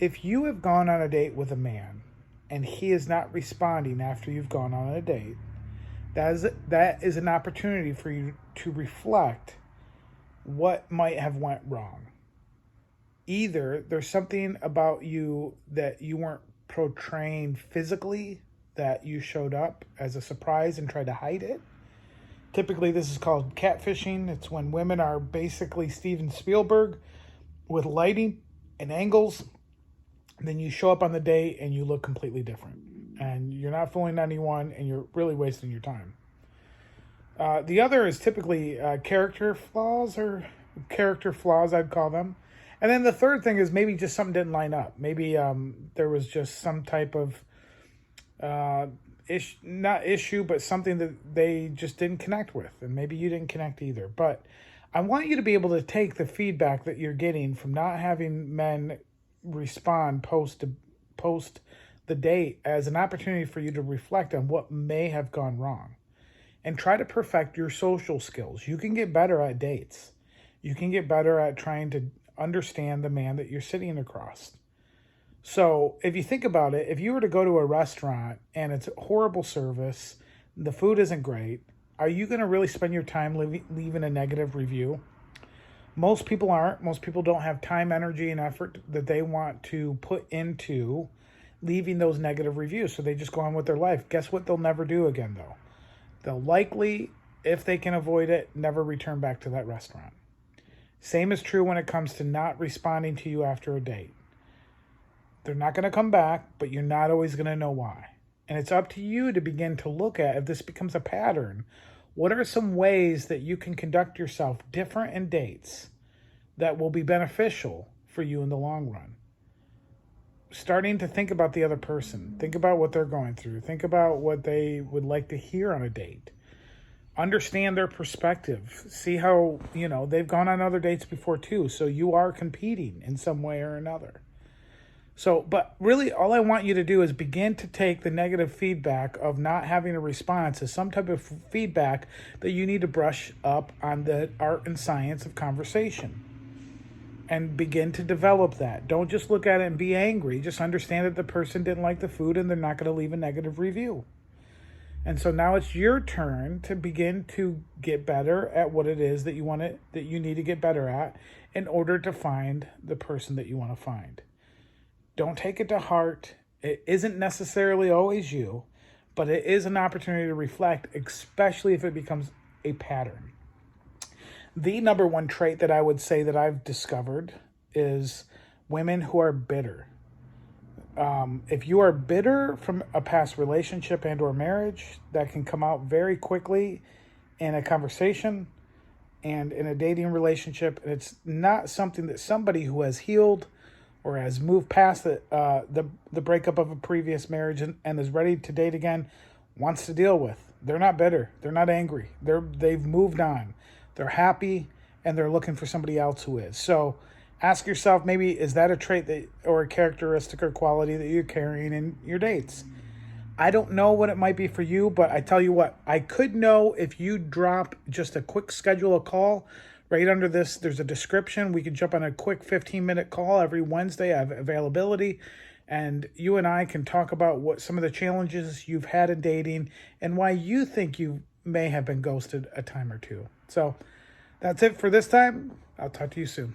If you have gone on a date with a man and he is not responding after you've gone on a date, that is an opportunity for you to reflect what might have went wrong. Either there's something about you that you weren't portraying physically, that you showed up as a surprise and tried to hide it. Typically, this is called catfishing. It's when women are basically Steven Spielberg with lighting and angles. Then you show up on the date and you look completely different. And you're not fooling anyone and you're really wasting your time. The other is typically character flaws, I'd call them. And then the third thing is maybe just something didn't line up. Maybe there was just some type of not issue, but something that they just didn't connect with. And maybe you didn't connect either. But I want you to be able to take the feedback that you're getting from not having men respond post the date as an opportunity for you to reflect on what may have gone wrong and try to perfect your social skills. You can get better at dates. You can get better at trying to understand the man that you're sitting across. So if you think about it, if you were to go to a restaurant and it's horrible service, the food isn't great, are you going to really spend your time leaving a negative review? Most people aren't. Most people don't have time, energy, and effort that they want to put into leaving those negative reviews. So they just go on with their life. Guess what they'll never do again, though? They'll likely, if they can avoid it, never return back to that restaurant. Same is true when it comes to not responding to you after a date. They're not going to come back, but you're not always going to know why. And it's up to you to begin to look at, if this becomes a pattern, what are some ways that you can conduct yourself different in dates that will be beneficial for you in the long run? Starting to think about the other person. Think about what they're going through. Think about what they would like to hear on a date. Understand their perspective. See how, they've gone on other dates before too. So you are competing in some way or another. So, but really all I want you to do is begin to take the negative feedback of not having a response as some type of feedback that you need to brush up on the art and science of conversation. And begin to develop that. Don't just look at it and be angry. Just understand that the person didn't like the food and they're not going to leave a negative review. And so now it's your turn to begin to get better at what it is that you need to get better at in order to find the person that you want to find. Don't take it to heart. It isn't necessarily always you, but it is an opportunity to reflect, especially if it becomes a pattern. The number one trait that I would say that I've discovered is women who are bitter. If you are bitter from a past relationship and or marriage, that can come out very quickly in a conversation and in a dating relationship. And it's not something that somebody who has healed or has moved past the breakup of a previous marriage and is ready to date again wants to deal with. They're not bitter. They're not angry. They've moved on. They're happy, and they're looking for somebody else who is. So ask yourself, maybe is that a trait or a characteristic or quality that you're carrying in your dates? I don't know what it might be for you, but I tell you what, I could know if you drop just a quick schedule a call. Right under this, there's a description. We can jump on a quick 15-minute call every Wednesday. I have availability. And you and I can talk about what some of the challenges you've had in dating and why you think you may have been ghosted a time or two. So that's it for this time. I'll talk to you soon.